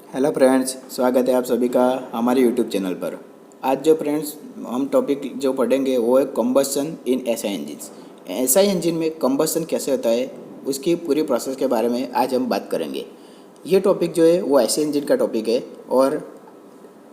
Hello friends, स्वागत है आप सभी का हमारे यूट्यूब चैनल पर। आज जो फ्रेंड्स हम टॉपिक जो पढ़ेंगे वो है combustion in SI engines. SI engine में कंबस्शन कैसे होता है उसकी पूरी प्रोसेस के बारे में आज हम बात करेंगे। ये टॉपिक जो है वो एसआई इंजन का टॉपिक है और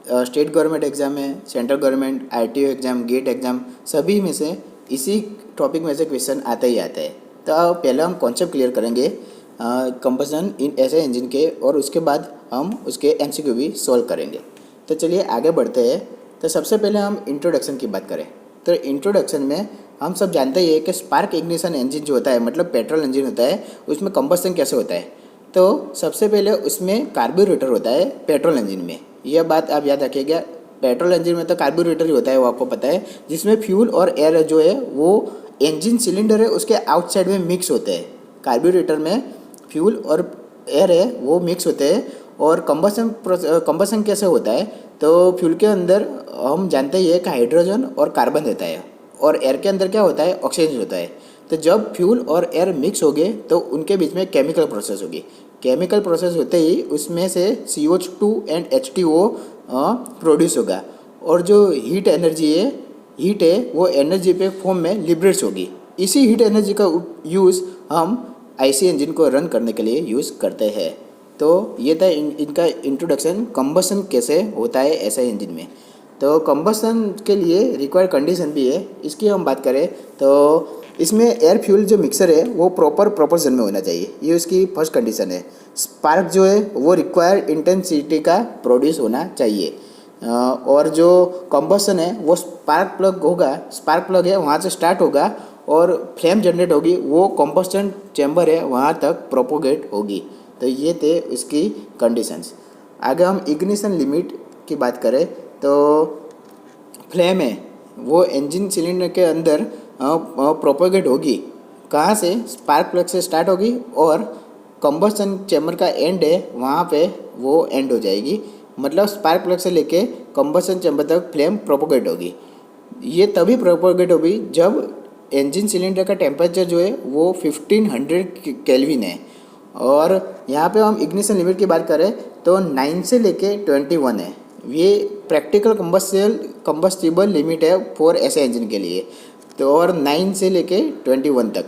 स्टेट गवर्नमेंट एग्ज़ाम में, central government, RTO exam, GATE exam सभी में से इसी टॉपिक में से क्वेश्चन आता ही आता है। तो पहले हम कॉन्सेप्ट क्लियर करेंगे कंबस्शन इन एसआई इंजन के और उसके बाद हम उसके एमसीक्यू भी सॉल्व करेंगे। तो चलिए आगे बढ़ते हैं। तो सबसे पहले हम इंट्रोडक्शन की बात करें तो इंट्रोडक्शन में हम सब जानते ही है कि स्पार्क इग्निशन इंजन जो होता है, मतलब पेट्रोल इंजन होता है, उसमें कंबस्शन कैसे होता है। तो सबसे पहले उसमें कार्बोरेटर होता है पेट्रोल इंजन में। यह बात आप याद रखिएगा, पेट्रोल इंजन में तो कार्बोरेटर ही होता है, वो आपको पता है, जिसमें फ्यूल और एयर जो है वो इंजन सिलेंडर है उसके आउटसाइड में मिक्स होते हैं। कार्बोरेटर में फ्यूल और एयर है वो मिक्स होते हैं। और कंबस्शन कैसे होता है तो फ्यूल के अंदर हम जानते ही है कि हाइड्रोजन और कार्बन रहता है और एयर के अंदर क्या होता है, ऑक्सीजन होता है। तो जब फ्यूल और एयर मिक्स हो गए तो उनके बीच में केमिकल प्रोसेस होगी। केमिकल प्रोसेस होते ही उसमें से CO2 एंड H2O प्रोड्यूस होगा और जो हीट है वो एनर्जी पे फॉर्म में लिबरेट्स होगी। इसी हीट एनर्जी का यूज़ हम आईसी इंजन को रन करने के लिए यूज़ करते हैं। तो ये था इनका इंट्रोडक्शन, कंबस्शन कैसे होता है एसआई इंजन में। तो कंबस्शन के लिए रिक्वायर्ड कंडीशन भी है, इसकी हम बात करें तो इसमें एयर फ्यूल जो मिक्सर है वो प्रॉपर प्रोपोर्शन में होना चाहिए, ये उसकी फर्स्ट कंडीशन है। स्पार्क जो है वो रिक्वायर्ड इंटेंसिटी का प्रोड्यूस होना चाहिए और जो कंबस्शन है वो स्पार्क प्लग है वहाँ से स्टार्ट होगा और फ्लेम जनरेट होगी, वो कंबस्शन चैम्बर है वहाँ तक प्रोपोगेट होगी। तो ये थे उसकी कंडीशंस। आगे हम इग्निशन लिमिट की बात करें तो फ्लेम है वो इंजन सिलेंडर के अंदर प्रोपोगेट होगी, कहाँ से, स्पार्क प्लग से स्टार्ट होगी और कंबस्शन चैम्बर का एंड है वहाँ पे वो एंड हो जाएगी। मतलब स्पार्क प्लग से लेके कंबस्शन चैम्बर तक फ्लेम प्रोपोगेट होगी। ये तभी प्रोपोगेट होगी जब इंजन सिलेंडर का टेम्परेचर जो है वो 1500 केल्विन है। और यहाँ पे हम इग्निशन लिमिट की बात करें तो 9 से लेके 21 है। ये प्रैक्टिकल कंबस्टिबल लिमिट है फॉर ऐसे इंजन के लिए। तो और 9 से लेके 21 तक,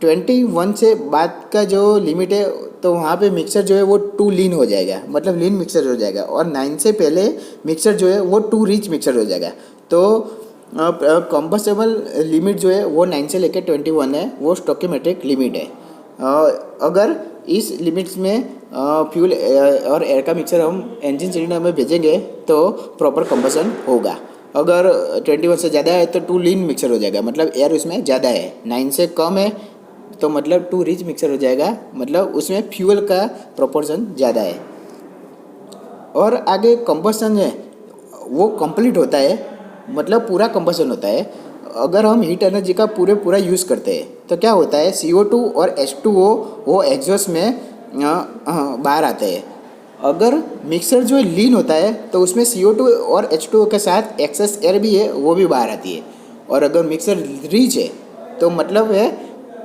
21 से बाद का जो लिमिट है तो वहाँ पे मिक्सर जो है वो टू लीन हो जाएगा, मतलब लीन मिक्सर हो जाएगा। और 9 से पहले मिक्सर जो है वो टू रिच मिक्सर हो जाएगा। तो कंबस्टेबल लिमिट जो है वो 9 से लेकर 21 है, वो स्टोकियोमेट्रिक लिमिट है। अगर इस लिमिट्स में फ्यूल और एयर का मिक्सर हम इंजन सिलेंडर में भेजेंगे तो प्रॉपर कंबस्शन होगा। अगर 21 से ज़्यादा है तो टू लीन मिक्सर हो जाएगा, मतलब एयर उसमें ज़्यादा है। 9 से कम है तो मतलब टू रिच मिक्सर हो जाएगा, मतलब उसमें फ्यूल का प्रोपोर्शन ज़्यादा है। और आगे कंबस्शन है वो कंप्लीट होता है, मतलब पूरा कंबस्शन होता है अगर हम हीट एनर्जी का पूरा यूज़ करते हैं। तो क्या होता है, CO2 और H2O वो एग्जॉस्ट में बाहर आते हैं। अगर मिक्सर जो लीन होता है तो उसमें CO2 और H2O के साथ एक्सेस एयर भी है, वो भी बाहर आती है। और अगर मिक्सर रिच है तो मतलब है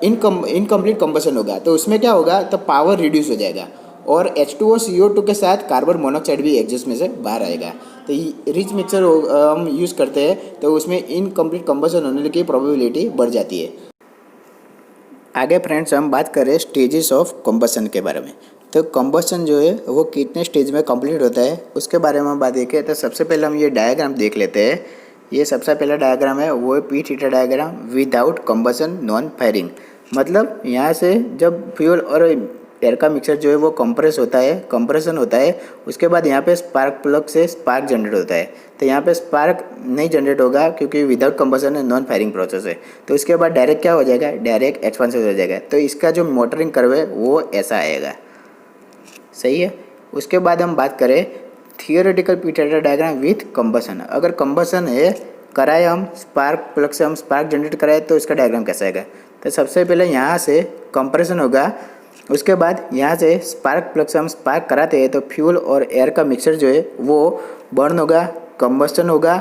इनकम्प्लीट कंबस्शन होगा, तो उसमें क्या होगा, तो पावर रिड्यूस हो जाएगा और H2O CO2 के साथ कार्बन मोनोऑक्साइड भी एग्जॉस्ट में से बाहर आएगा। तो रिच मिक्सर हम यूज़ करते हैं तो उसमें इनकम्प्लीट कंबस्शन होने की प्रोबेबिलिटी बढ़ जाती है। आगे फ्रेंड्स हम बात करें स्टेजेस ऑफ कंबस्शन के बारे में। तो कंबस्शन जो है वो कितने स्टेज में कंप्लीट होता है उसके बारे में हम बात देखें तो सबसे पहले हम ये डायग्राम देख लेते हैं। ये सबसे पहला डायग्राम है वो है पीट heater diagram without combustion non firing. मतलब यहाँ से जब फ्यूल और एयर का मिक्सर जो है वो कंप्रेस होता है, कंप्रेशन होता है, उसके बाद यहाँ पे स्पार्क प्लग से स्पार्क जनरेट होता है। तो यहाँ पे स्पार्क नहीं जनरेट होगा क्योंकि विदाउट कंबस्शन है, नॉन फायरिंग प्रोसेस है। तो उसके बाद डायरेक्ट क्या हो जाएगा, डायरेक्ट एक्सपेंशन हो जाएगा। तो इसका जो मोटरिंग कर्व है वो ऐसा आएगा, सही है। उसके बाद हम बात करें थियोरेटिकल पीट हीटर डायग्राम विथ कंबस्शन। अगर कंबस्शन है कराए हम स्पार्क प्लग से हम स्पार्क जनरेट कराए तो इसका डायग्राम कैसा आएगा। तो सबसे पहले यहाँ से कंप्रेशन होगा, उसके बाद यहाँ से स्पार्क प्लग से हम स्पार्क कराते हैं तो फ्यूल और एयर का मिक्सर जो है वो बर्न होगा, कंबस्टन होगा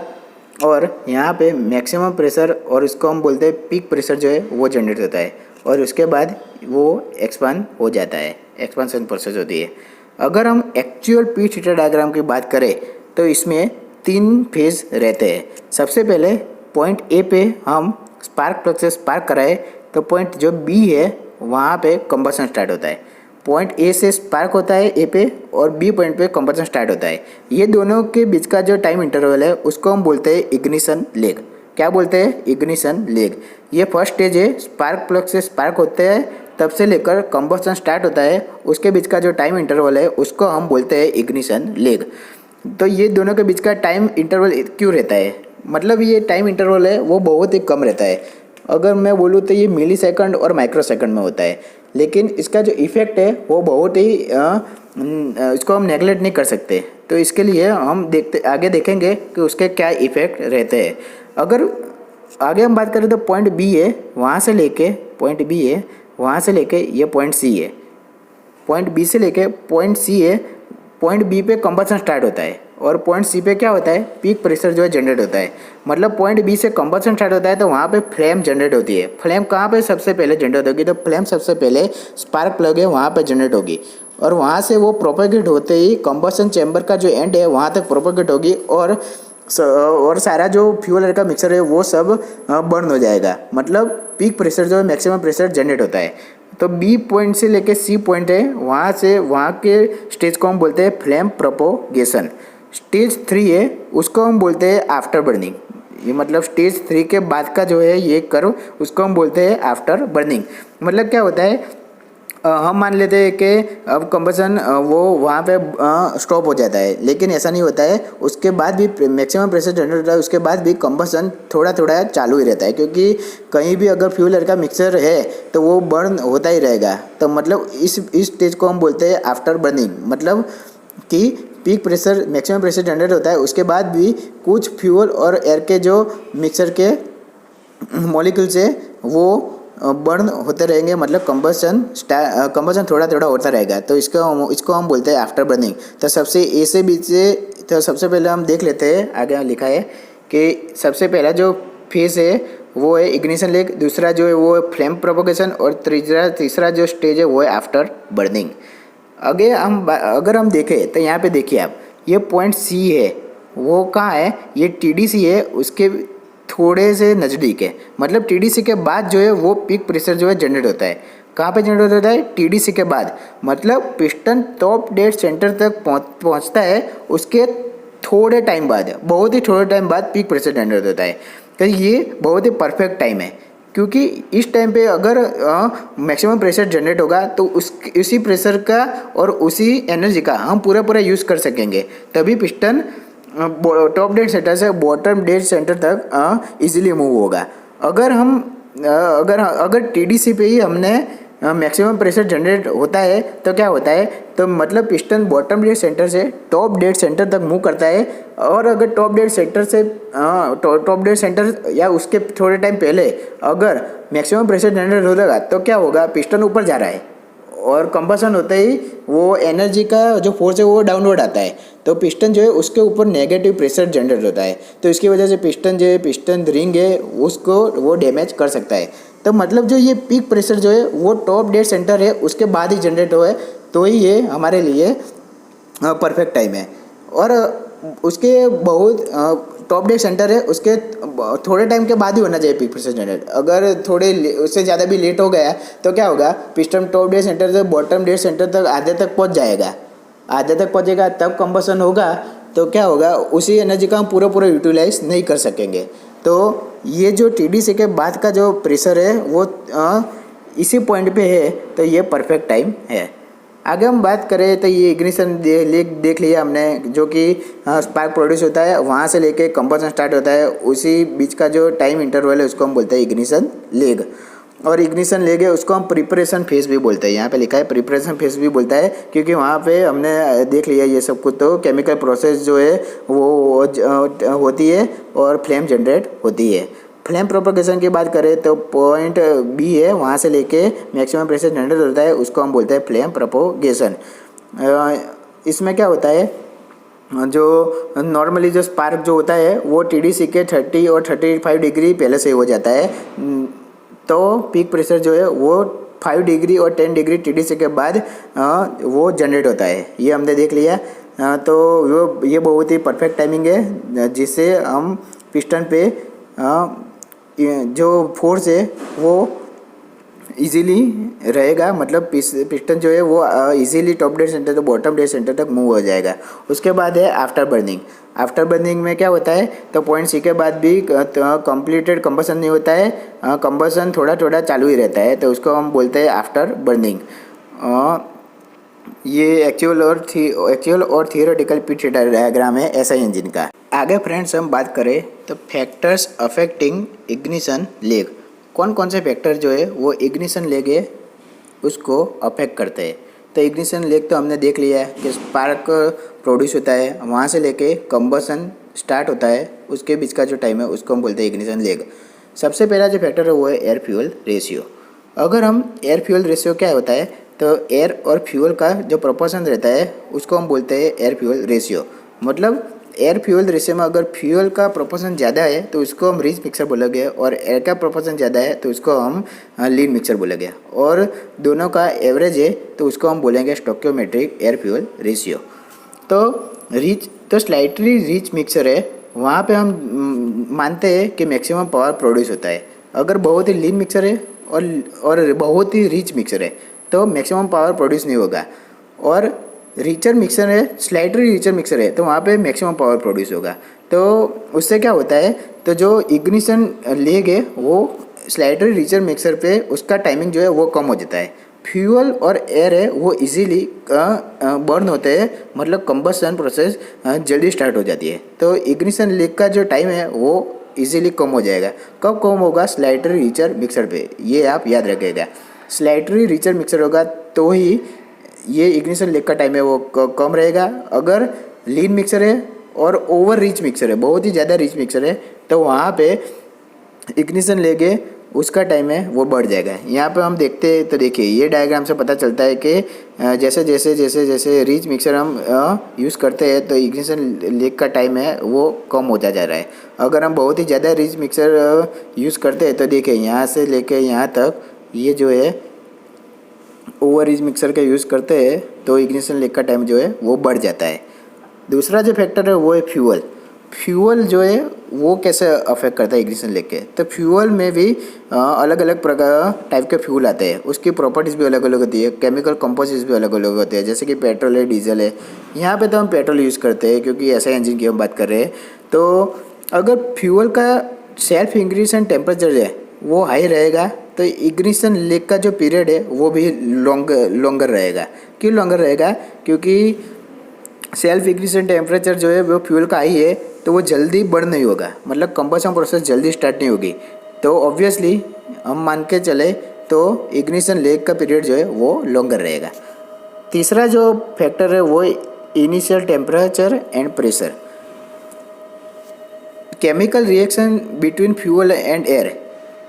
और यहाँ पे मैक्सिमम प्रेशर और इसको हम बोलते हैं पीक प्रेशर जो है वो जनरेट होता है और उसके बाद वो एक्सपांड हो जाता है, एक्सपांशन प्रोसेस होती है। अगर हम एक्चुअल पीच हीटर डायग्राम की बात करें तो इसमें 3 फेज रहते हैं। सबसे पहले पॉइंट ए पे हम स्पार्क प्लग से स्पार्क कराए तो पॉइंट जो बी है वहाँ पे कंबशन स्टार्ट होता है। पॉइंट ए से स्पार्क होता है ए पे और बी पॉइंट पे कंबशन स्टार्ट होता है। ये दोनों के बीच का जो टाइम इंटरवल है उसको हम बोलते हैं इग्निशन लेग। क्या बोलते हैं? Ignition leg. ये फर्स्ट स्टेज है, स्पार्क प्लग से स्पार्क होते हैं तब से लेकर कंबशन स्टार्ट होता है, उसके बीच का जो टाइम इंटरवल है उसको हम बोलते हैं इग्निशन लेग। तो ये दोनों के बीच का टाइम इंटरवल क्यों रहता है? मतलब ये टाइम इंटरवल है वो बहुत ही कम रहता है। अगर मैं बोलूँ तो ये मिली सेकंड और माइक्रो सेकंड में होता है, लेकिन इसका जो इफ़ेक्ट है वो बहुत ही इसको हम नेगलेक्ट नहीं कर सकते। तो इसके लिए हम आगे देखेंगे कि उसके क्या इफ़ेक्ट रहते हैं। अगर आगे हम बात करें तो पॉइंट बी है, वहाँ से लेके पॉइंट बी है, वहाँ से लेके ये पॉइंट सी है, पॉइंट बी से लेके पॉइंट सी है, पॉइंट बी पे कंबशन स्टार्ट होता है और पॉइंट सी पे क्या होता है? पीक प्रेशर जो है जनरेट होता है। मतलब पॉइंट बी से कंबशन स्टार्ट होता है तो वहाँ पे फ्लेम जनरेट होती है। फ्लेम कहाँ पे सबसे पहले जनरेट होगी? तो फ्लेम सबसे पहले स्पार्क प्लग है वहाँ पे जनरेट होगी और वहाँ से वो प्रोपेगेट होते ही कंबशन चैम्बर का जो एंड है वहाँ तक प्रोपेगेट होगी और सारा जो फ्यूल का मिक्सर है वो सब बर्न हो जाएगा। मतलब पीक प्रेशर जो है मैक्सिमम प्रेशर जनरेट होता है। तो बी पॉइंट से लेके सी पॉइंट है, वहाँ से वहाँ के स्टेज को हम बोलते हैं फ्लेम प्रोपोगेशन। स्टेज 3 है उसको हम बोलते हैं आफ्टर बर्निंग। ये मतलब स्टेज 3 के बाद का जो है ये कर्व उसको हम बोलते हैं आफ्टर बर्निंग। मतलब क्या होता है, हम मान लेते हैं कि अब कंबशन वो वहाँ पे स्टॉप हो जाता है, लेकिन ऐसा नहीं होता है। उसके बाद भी मैक्सिमम प्रेशर जनरेट होता है, उसके बाद भी कंबशन थोड़ा थोड़ा चालू ही रहता है, क्योंकि कहीं भी अगर फ्यूल का मिक्सर है तो वो बर्न होता ही रहेगा। तो मतलब इस स्टेज को हम बोलते हैं आफ्टर बर्निंग। मतलब कि peak pressure maximum pressure generate होता है, उसके बाद भी कुछ फ्यूल और एयर के जो मिक्सर के मॉलिक्यूल्स है वो बर्न होते रहेंगे। मतलब कंबशन थोड़ा थोड़ा होता रहेगा। तो इसको हम बोलते हैं आफ्टर बर्निंग। तो सबसे ए से बी से तो सबसे पहले हम देख लेते हैं, आगे लिखा है कि सबसे पहला जो फेज है वो है इग्निशन लेग, दूसरा जो है वो है फ्लेम प्रोपोगेशन और तीसरा जो स्टेज है वो है आफ्टर बर्निंग। अगर हम देखें तो यहाँ पे देखिए आप, ये पॉइंट सी है वो कहाँ है? ये TDC है, उसके थोड़े से नज़दीक है। मतलब TDC के बाद जो है वो पीक प्रेशर जो है जनरेट होता है। कहाँ पे जनरेट होता है? TDC के बाद। मतलब पिस्टन टॉप डेड सेंटर तक पहुँचता है, उसके थोड़े टाइम बाद, बहुत ही थोड़े टाइम बाद पीक प्रेशर जनरेट होता है। तो ये बहुत ही परफेक्ट टाइम है, क्योंकि इस टाइम पे अगर मैक्सिमम प्रेशर जनरेट होगा तो उसी प्रेशर का और उसी एनर्जी का हम पूरा यूज़ कर सकेंगे। तभी पिस्टन टॉप डेड सेंटर से बॉटम डेड सेंटर तक इजीली मूव होगा। अगर TDC पे ही हमने मैक्सिमम प्रेशर जनरेट होता है तो क्या होता है? तो मतलब पिस्टन बॉटम डेड सेंटर से टॉप डेड सेंटर तक मूव करता है। और अगर टॉप डेड सेंटर या उसके थोड़े टाइम पहले अगर मैक्सिमम प्रेशर जनरेट हो जाएगा तो क्या होगा? पिस्टन ऊपर जा रहा है और कंबशन होते ही वो एनर्जी का जो फोर्स है वो डाउनवर्ड आता है, तो पिस्टन जो है उसके ऊपर नेगेटिव प्रेशर जनरेट होता है। तो इसकी वजह से पिस्टन रिंग है उसको वो डैमेज कर सकता है। तो मतलब जो ये पीक प्रेशर जो है वो टॉप डेड सेंटर है उसके बाद ही जनरेट हो है, तो ही ये हमारे लिए परफेक्ट टाइम है। और उसके बहुत टॉप डेड सेंटर है उसके थोड़े टाइम के बाद ही होना चाहिए पीक प्रेशर जनरेट। अगर थोड़े उससे ज़्यादा भी लेट हो गया तो क्या होगा? पिस्टन टॉप डेड सेंटर से बॉटम डेड सेंटर तक आधे तक पहुंचेगा, तब कंबशन होगा। तो क्या होगा? उसी एनर्जी का हम पूरा यूटिलाइज नहीं कर सकेंगे। तो ये जो TDC के बाद का जो प्रेशर है वो इसी पॉइंट पे है, तो ये परफेक्ट टाइम है। आगे हम बात करें तो ये इग्निशन लेग देख लिया हमने, जो कि स्पार्क प्रोड्यूस होता है, वहाँ से लेके कंबशन स्टार्ट होता है, उसी बीच का जो टाइम इंटरवल है उसको हम बोलते हैं इग्निशन लेग। और इग्निशन लेग है उसको हम प्रिपरेशन फेज भी बोलते हैं। यहाँ पे लिखा है प्रिपरेशन फेज भी बोलता है, क्योंकि वहाँ पे हमने देख लिया ये सब कुछ। तो केमिकल प्रोसेस जो है वो होती है और फ्लेम जनरेट होती है। फ्लेम प्रोपोगेशन की बात करें तो पॉइंट बी है, वहाँ से लेके मैक्सिमम प्रेशर जनरेट होता है, उसको हम बोलते हैं फ्लेम प्रोपोगेशन। इसमें क्या होता है, जो नॉर्मली जो स्पार्क जो होता है वो TDC के 30 और 35 डिग्री पहले से हो जाता है। तो पीक प्रेशर जो है वो 5 डिग्री और 10 डिग्री TDC के बाद वो जनरेट होता है। ये हमने देख लिया। तो ये बहुत ही परफेक्ट टाइमिंग है जिससे हम पिस्टन पे जो फोर्स है वो इजीली रहेगा, मतलब पिस्टन जो है वो इजीली टॉप डेड सेंटर से बॉटम डेड सेंटर तक मूव हो जाएगा। उसके बाद है आफ्टर बर्निंग। आफ्टर बर्निंग में क्या होता है, तो पॉइंट सी के बाद भी कंप्लीटेड कंबसन नहीं होता है, कंबसन थोड़ा थोड़ा चालू ही रहता है, तो उसको हम बोलते हैं आफ्टर बर्निंग। ये एक्चुअल और थियोरेटिकल पिच डायग्राम है एसआई इंजन का। आगे फ्रेंड्स हम बात करें तो फैक्टर्स अफेक्टिंग इग्निशन लेग। कौन कौन से फैक्टर जो है वो इग्निशन लेग है उसको अफेक्ट करते हैं। तो इग्निशन लेग तो हमने देख लिया है कि स्पार्क प्रोड्यूस होता है, वहाँ से लेके कंबसन स्टार्ट होता है, उसके बीच का जो टाइम है उसको हम बोलते हैं इग्निशन लेग। सबसे पहला जो फैक्टर है वो है एयर फ्यूल रेशियो। अगर हम एयर फ्यूल रेशियो क्या होता है, तो एयर और फ्यूल का जो प्रोपोर्शन रहता है उसको हम बोलते हैं एयर फ्यूल रेशियो। मतलब एयर फ्यूल रेशियो में अगर फ्यूल का प्रोपोर्शन ज़्यादा है तो उसको हम रिच मिक्सर बोलेंगे, और एयर का प्रोपोर्शन ज़्यादा है तो उसको हम लीन मिक्सर बोलेंगे, और दोनों का एवरेज है तो उसको हम बोलेंगे स्टोकियोमेट्रिक एयर फ्यूल रेशियो। तो स्लाइटली रिच मिक्सर है, वहाँ पे हम मानते हैं कि मैक्सिमम पावर प्रोड्यूस होता है। अगर बहुत ही लीन मिक्सर है और बहुत ही रिच मिक्सर है तो मैक्सिमम पावर प्रोड्यूस नहीं होगा। और रिचर मिक्सर है, स्लाइटली रिचर मिक्सर है, तो वहाँ पे मैक्सिमम पावर प्रोड्यूस होगा। तो उससे क्या होता है, तो जो इग्निशन लेग है वो स्लाइटली रिचर मिक्सर पे उसका टाइमिंग जो है वो कम हो जाता है। फ्यूल और एयर है वो इजीली बर्न होते हैं, मतलब कंबसन प्रोसेस जल्दी स्टार्ट हो जाती है। तो इग्निशन लेग का जो टाइम है वो इजीली कम हो जाएगा। कब कम होगा, स्लाइटली रिचर मिक्सर पे, ये आप याद रखिएगा। स्लाइटली रिचर मिक्सर होगा तो ही ये इग्निशन लेग का टाइम है वो कम रहेगा। अगर लीन मिक्सर है और ओवर रिच मिक्सर है, बहुत ही ज़्यादा रिच मिक्सर है, तो वहाँ पे इग्निशन लेग है उसका टाइम है वो बढ़ जाएगा। यहाँ पे हम देखते हैं तो देखिए ये डायग्राम से पता चलता है कि जैसे जैसे जैसे जैसे रिच मिक्सर हम यूज़ करते हैं तो इग्निशन लेग का टाइम है वो कम होता जा रहा है। अगर हम बहुत ही ज़्यादा रिच मिक्सर यूज़ करते हैं तो देखिए यहाँ से लेके यहाँ तक ये जो है ओवर रिच मिक्सर का यूज़ करते हैं तो इग्निशन लेग का टाइम जो है वो बढ़ जाता है। दूसरा जो फैक्टर है वो है फ्यूल। फ्यूल जो है वो कैसे अफेक्ट करता है इग्निशन लेग के, तो फ्यूल में भी अलग अलग प्रकार टाइप के फ्यूल आते हैं, उसकी प्रॉपर्टीज़ भी अलग अलग होती है, केमिकल कंपोजिट्स भी अलग अलग होते हैं। जैसे कि पेट्रोल है, डीजल है, यहाँ पे तो हम पेट्रोल यूज़ करते हैं क्योंकि ऐसा इंजन की हम बात कर रहे हैं। तो अगर फ्यूल का सेल्फ इग्निशन टेम्परेचर है वो हाई रहेगा तो इग्निशन लेग का जो पीरियड है वो भी लॉन्गर रहेगा। क्यों लॉन्गर रहेगा, क्योंकि सेल्फ इग्निशन टेम्परेचर जो है वो फ्यूल का हाई है तो वो जल्दी बर्न नहीं होगा, मतलब कंबसन प्रोसेस जल्दी स्टार्ट नहीं होगी। तो ऑब्वियसली हम मान के चले तो इग्निशन लेग का पीरियड जो है वो लॉन्गर रहेगा। तीसरा जो फैक्टर है वो initial temperature and pressure. Chemical reaction between fuel and air.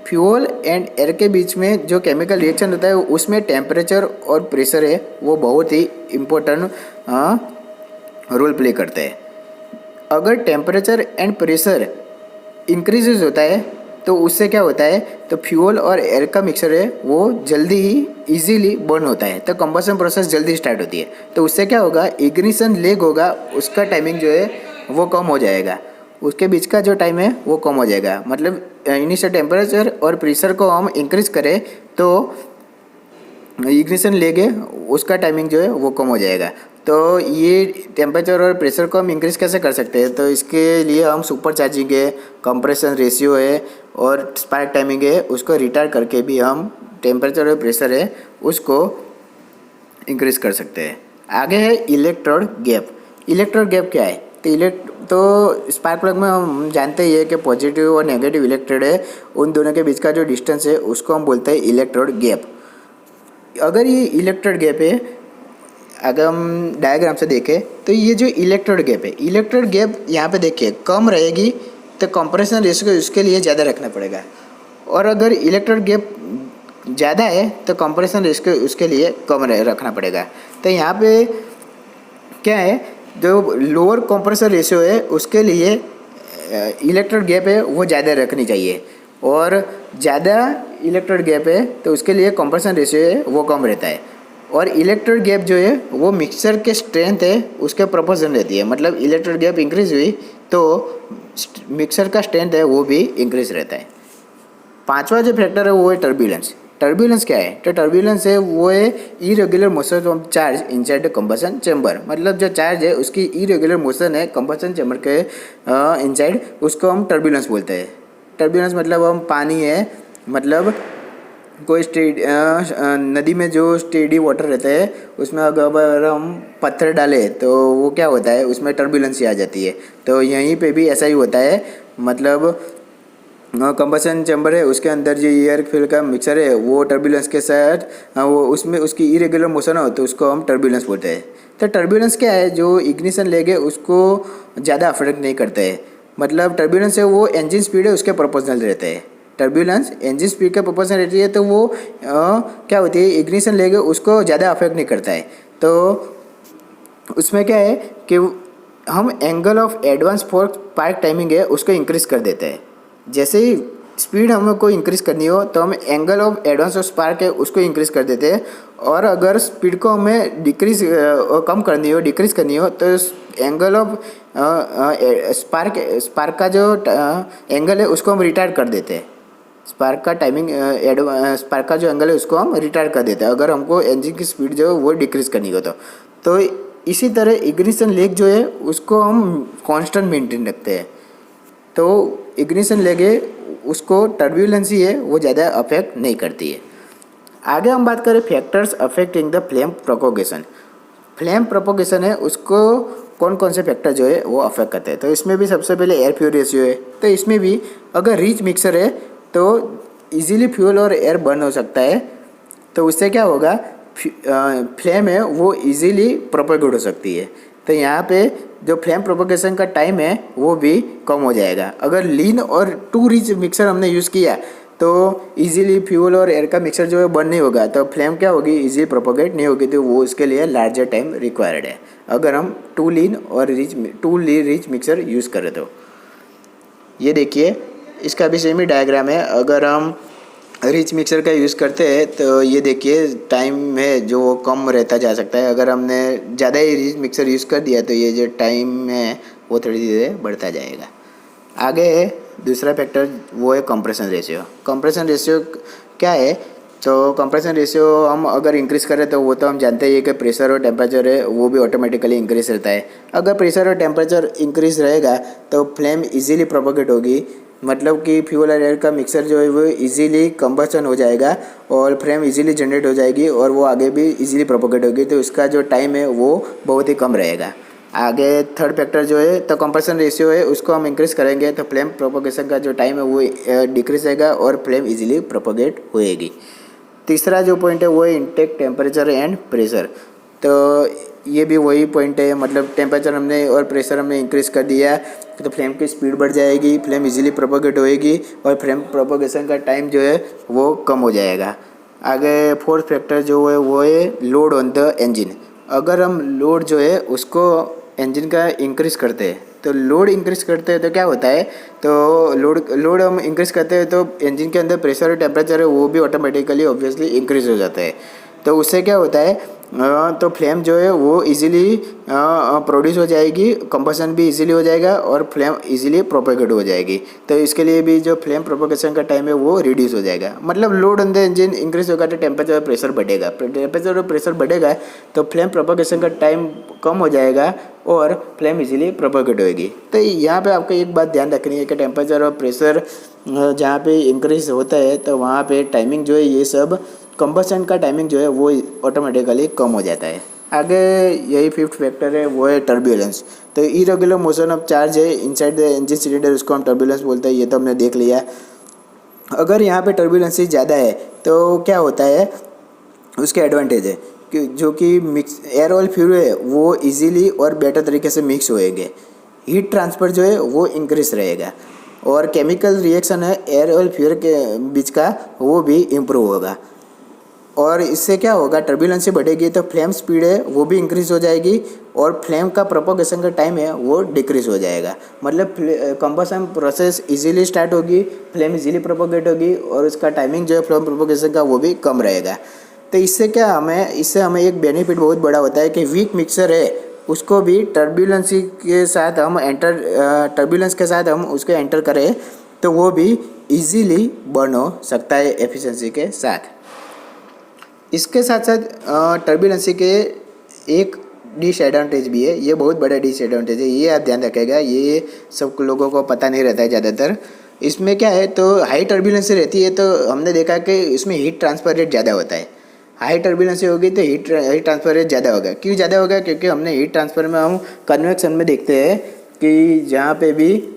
Fuel and air के बीच में जो केमिकल रिएक्शन होता है उसमें टेम्परेचर और प्रेशर है वो बहुत ही इम्पोर्टेंट रोल प्ले करते हैं। अगर टेम्परेचर एंड प्रेशर इंक्रीजेज होता है तो उससे क्या होता है, तो फ्यूल और एयर का मिक्सचर है वो जल्दी ही इजीली बर्न होता है, तो कंबसन प्रोसेस जल्दी स्टार्ट होती है। तो उससे क्या होगा, इग्निशन लेग होगा उसका टाइमिंग जो है वो कम हो जाएगा, उसके बीच का जो टाइम है वो कम हो जाएगा। मतलब इनिशियल टेम्परेचर और प्रेशर को हम इंक्रीज करें तो इग्निशन लेग है उसका टाइमिंग जो है वो कम हो जाएगा। तो ये टेम्परेचर और प्रेशर को हम इंक्रीज कैसे कर सकते हैं, तो इसके लिए हम सुपर चार्जिंग है, कंप्रेशन रेशियो है और स्पार्क टाइमिंग है उसको रिटार्ड करके भी हम टेम्परेचर और प्रेशर है उसको इंक्रीज कर सकते हैं। आगे है इलेक्ट्रोड गैप। इलेक्ट्रोड गैप क्या है, तो स्पार्क प्लग में हम जानते ही है कि पॉजिटिव और नेगेटिव इलेक्ट्रोड है, उन दोनों के बीच का जो डिस्टेंस है उसको हम बोलते हैं इलेक्ट्रोड गैप। अगर ये इलेक्ट्रोड गैप है, अगर हम डायग्राम से देखें तो ये जो इलेक्ट्रोड गैप यहाँ पे देखिए कम रहेगी तो कंप्रेशन रेशियो उसके लिए ज़्यादा रखना पड़ेगा, और अगर इलेक्ट्रोड गैप ज़्यादा है तो कंप्रेशन रेशियो उसके लिए कम रखना पड़ेगा। तो यहाँ पे क्या है, जो लोअर कंप्रेसर रेशियो है उसके लिए इलेक्ट्रोड गैप है वो ज़्यादा रखनी चाहिए, और ज़्यादा इलेक्ट्रोड गैप है तो उसके लिए कंप्रेशन रेशियो है वो कम रहता है। और इलेक्ट्रोड गैप जो है वो मिक्सर के स्ट्रेंथ है उसके प्रोपोर्शन रहती है, मतलब इलेक्ट्रोड गैप इंक्रीज हुई तो मिक्सर का स्ट्रेंथ है वो भी इंक्रीज रहता है। पांचवा जो फैक्टर है वो है टर्बुलेंस। टर्बुलेंस क्या है? तो टर्बुलेंस है वो है irregular motion of charge inside the combustion chamber, मतलब जो चार्ज है उसकी इरेगुलर मोशन है कंबशन चैम्बर के इनसाइड, उसको हम टर्बुलेंस बोलते हैं। टर्बुलेंस मतलब हम पानी है, मतलब कोई नदी में जो स्टेडी वाटर रहता है उसमें अगर हम पत्थर डालें तो वो क्या होता है, उसमें टर्बुलेंस आ जाती है। तो यहीं पे भी ऐसा ही होता है, मतलब कंबशन चैम्बर है उसके अंदर जो एयर फिल का मिक्सर है वो टर्बुलेंस के साथ वो उसमें उसकी इरेगुलर मोशन हो तो उसको हम टर्बुलेंस बोलते हैं। तो टर्बुलेंस क्या है? जो इग्निशन लेगे उसको ज़्यादा अफेक्ट नहीं करता है, मतलब टर्बुलेंस है वो इंजन स्पीड है उसके प्रोपोर्शनल रहता है। टर्बुलेंस इंजन स्पीड के प्रोपोर्शनल रहती है तो वो क्या होती है, इग्निशन लेगे उसको ज़्यादा अफेक्ट नहीं करता है। तो उसमें क्या है कि हम angle of advance for spark timing है उसको इंक्रीज कर देते हैं। जैसे ही स्पीड हमें को इंक्रीज करनी हो तो हम angle of advance of spark है उसको इंक्रीज कर देते हैं, और अगर स्पीड को हमें डिक्रीज कम करनी हो डिक्रीज करनी हो तो एंगल ऑफ स्पार्क का जो एंगल है उसको हम रिटार्ड कर देते हैं। स्पार्क का टाइमिंग स्पार्क का जो एंगल है उसको हम रिटार्ड कर देते हैं अगर हमको इंजन की स्पीड जो है वो डिक्रीज करनी हो तो इसी तरह इग्निशन लेग जो है उसको हम कांस्टेंट मेंटेन रखते हैं। तो इग्निशन लेगे उसको टर्बुलेंस ही है वो ज़्यादा अफेक्ट नहीं करती है। आगे हम बात करें factors affecting the flame propagation. Flame propagation है उसको कौन कौन से फैक्टर जो है वो अफेक्ट करते हैं। तो इसमें भी सबसे पहले एयर फ्यूल रेशियो है। तो इसमें भी अगर रिच मिक्सर है तो इजीली फ्यूल और एयर बर्न हो सकता है, तो उससे क्या होगा, फ्लेम है वो इजीली प्रोपोगेट हो सकती है। तो यहाँ पे जो फ्लेम प्रोपोगेशन का टाइम है वो भी कम हो जाएगा। अगर लीन और टू रिच मिक्सर हमने यूज़ किया तो इजीली फ्यूल और एयर का मिक्सर जो है बर्न नहीं होगा, तो फ्लेम क्या होगी, इजीली प्रोपोगेट नहीं होगी, तो वो उसके लिए लार्जर टाइम रिक्वायर्ड है अगर हम टू रिच मिक्सर यूज़ करें तो। ये देखिए इसका भी सेम ही डायग्राम है। अगर हम रिच मिक्सर का यूज़ करते हैं तो ये देखिए टाइम है जो वो कम रहता जा सकता है। अगर हमने ज़्यादा ही रिच मिक्सर यूज़ कर दिया तो ये जो टाइम है वो थोड़ी धीरे बढ़ता जाएगा। आगे है दूसरा फैक्टर वो है कंप्रेशन रेशियो। कंप्रेशन रेशियो क्या है? तो कंप्रेशन रेशियो हम अगर इंक्रीज़ करें तो वो तो हम जानते ही है कि प्रेशर और टेम्परेचर है वो भी ऑटोमेटिकली इंक्रीज़ रहता है। अगर प्रेशर और टेम्परेचर इंक्रीज़ रहेगा तो फ्लेम इजीली प्रोपोगेट होगी, मतलब कि फ्यूल और एयर का मिक्सर जो है वो इजीली कंबशन हो जाएगा और फ्लेम इजीली जनरेट हो जाएगी और वो आगे भी इजीली प्रोपोगेट होगी, तो उसका जो टाइम है वो बहुत ही कम रहेगा। आगे थर्ड फैक्टर जो है तो कंप्रेशन रेशियो है उसको हम इंक्रीज़ करेंगे तो फ्लेम प्रोपोगेशन का जो टाइम है वो डिक्रीज रहेगा और फ्लेम इजीली प्रोपोगेट होएगी। तीसरा जो पॉइंट है वो है इनटेक टेम्परेचर एंड प्रेशर। तो ये भी वही पॉइंट है, मतलब टेम्परेचर हमने और प्रेशर हमने इंक्रीज़ कर दिया तो फ्लेम की स्पीड बढ़ जाएगी, फ्लेम इजीली प्रोपोगेट होएगी और फ्लेम प्रोपोगेशन का टाइम जो है वो कम हो जाएगा। आगे फोर्थ फैक्टर जो है वो है लोड ऑन द इंजन। अगर हम लोड जो है उसको इंजन का इंक्रीज़ करते हैं तो लोड इंक्रीज़ करते हैं तो क्या होता है, तो लोड हम इंक्रीज़ करते हैं तो इंजन के अंदर प्रेशर और टेम्परेचर है वो भी ऑटोमेटिकली ऑब्वियसली इंक्रीज़ हो जाता है। तो उससे क्या होता है, तो फ्लेम जो है वो इजीली प्रोड्यूस हो जाएगी, कंबशन भी इजीली हो जाएगा और फ्लेम इजीली प्रोपोगेट हो जाएगी। तो इसके लिए भी जो फ्लेम प्रोपोगेशन का टाइम है वो रिड्यूस हो जाएगा। मतलब load on the engine increase होगा तो टेम्परेचर और प्रेशर बढ़ेगा, टेम्परेचर और प्रेशर बढ़ेगा तो फ्लेम प्रोपोगेशन का टाइम कम हो जाएगा और फ्लेम इजीली प्रोपोगेट होएगी। तो यहाँ पे आपको एक बात ध्यान रखनी है कि टेम्परेचर और प्रेशर जहाँ पे इंक्रीज होता है तो वहाँ पे टाइमिंग जो है ये सब कंबशन का टाइमिंग जो है वो ऑटोमेटिकली कम हो जाता है। आगे यही फिफ्थ फैक्टर है वो है टर्बुलेंस। तो इरेगुलर मोशन ऑफ चार्ज है इनसाइड द इंजन सिलेंडर, उसको हम टर्बुलेंस बोलते हैं, ये तो हमने देख लिया। अगर यहाँ पे टर्बुलेंस ज़्यादा है तो क्या होता है, उसके एडवांटेज है कि जो कि मिक्स एयर ऑयल फ्यूल है वो इजीली और बेटर तरीके से मिक्स होएंगे, हीट ट्रांसफ़र जो है वो इंक्रीज रहेगा और केमिकल रिएक्शन है एयर ऑयल फ्यूल के बीच का वो भी इम्प्रूव होगा। और इससे क्या होगा, टर्बुलेंस बढ़ेगी तो फ्लेम स्पीड है वो भी इंक्रीज़ हो जाएगी और फ्लेम का प्रोपोगेशन का टाइम है वो डिक्रीज हो जाएगा। मतलब कंबशन प्रोसेस इजीली स्टार्ट होगी, फ्लेम इजीली प्रोपोगेट होगी और उसका टाइमिंग जो है फ्लेम प्रोपोगेशन का वो भी कम रहेगा। तो इससे हमें एक बेनिफिट बहुत बड़ा होता है कि वीक मिक्सर है उसको भी टर्बुलेंस के साथ हम उसको एंटर करें तो वो भी इजीली बर्न हो सकता है एफिशिएंसी के साथ। इसके साथ साथ टर्बुलेंसी के एक डिसएडवांटेज भी है, ये बहुत बड़ा डिसएडवांटेज है, ये आप ध्यान रखिएगा, ये सब लोगों को पता नहीं रहता है ज़्यादातर। इसमें क्या है, तो हाई टर्बुलेंसी रहती है तो हमने देखा कि इसमें हीट ट्रांसफर रेट ज़्यादा होता है। हाई टर्बुलेंसी होगी तो हीट ट्रांसफर रेट ज़्यादा होगा। क्यों ज़्यादा होगा? क्योंकि हमने हीट ट्रांसफर में हम कन्वेक्शन में देखते हैं कि जहाँ पे भी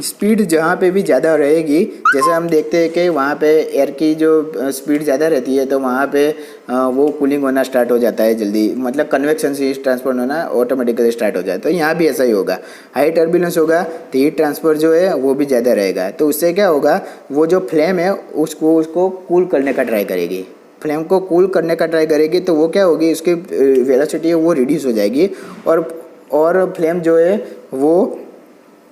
स्पीड जहाँ पे भी ज़्यादा रहेगी, जैसे हम देखते हैं कि वहाँ पे एयर की जो स्पीड ज़्यादा रहती है तो वहाँ पे वो कूलिंग होना स्टार्ट हो जाता है जल्दी, मतलब कन्वेक्शन से ट्रांसफर होना ऑटोमेटिकली स्टार्ट हो जाता है। तो यहाँ भी ऐसा ही होगा, हाई टर्बुलेंस होगा तो हीट ट्रांसफ़र जो है वो भी ज़्यादा रहेगा। तो उससे क्या होगा, वो जो फ्लेम है उसको कूल करने का ट्राई करेगी, फ्लेम को कूल करने का ट्राई करेगी तो वो क्या होगी, उसकी वेलोसिटी है वो रिड्यूस हो जाएगी और फ्लेम जो है वो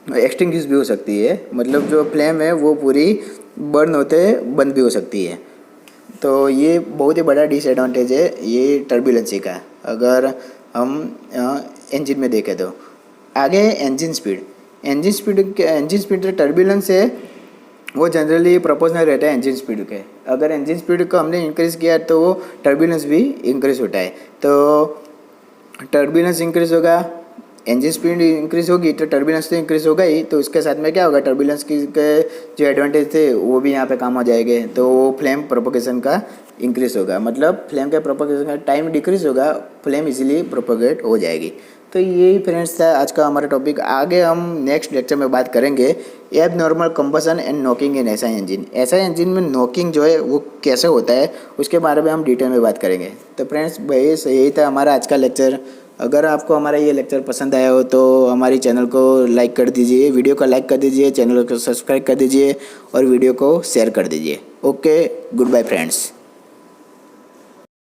एक्सटिंग्विश भी हो सकती है, मतलब जो फ्लेम है वो पूरी बर्न होते बंद भी हो सकती है। तो ये बहुत ही बड़ा डिसएडवांटेज है ये टर्बुलेंसी का, अगर हम इंजन में देखें तो। आगे है इंजन स्पीड टर्बुलेंस है वो जनरली प्रोपोर्शनल रहता है इंजन स्पीड के। अगर इंजन स्पीड को हमने इंक्रीज़ किया तो वो टर्बुलेंस भी इंक्रीज़ होता है। तो टर्बुलेंस इंक्रीज़ होगा, इंजन स्पीड इंक्रीज़ होगी तो टर्बुलेंस तो इंक्रीज़ होगा ही, तो उसके साथ में क्या होगा, टर्बुलेंस के जो एडवांटेज थे वो भी यहाँ पे काम हो जाएंगे। तो फ्लेम प्रोपोगेशन का इंक्रीज़ होगा, मतलब फ्लेम के प्रोपोगेशन का टाइम डिक्रीज़ होगा, फ्लेम इजीली प्रोपोगेट हो जाएगी। तो यही फ्रेंड्स था आज का हमारा टॉपिक। आगे हम नेक्स्ट लेक्चर में बात करेंगे एब normal combustion and knocking in SI engine. SI engine में नॉकिंग जो है वो कैसे होता है उसके बारे में हम डिटेल में बात करेंगे। तो फ्रेंड्स भाई यही था हमारा आज का लेक्चर। अगर आपको हमारा ये लेक्चर पसंद आया हो तो हमारी चैनल को लाइक कर दीजिए, वीडियो को लाइक कर दीजिए, चैनल को सब्सक्राइब कर दीजिए और वीडियो को शेयर कर दीजिए। Okay, good bye friends.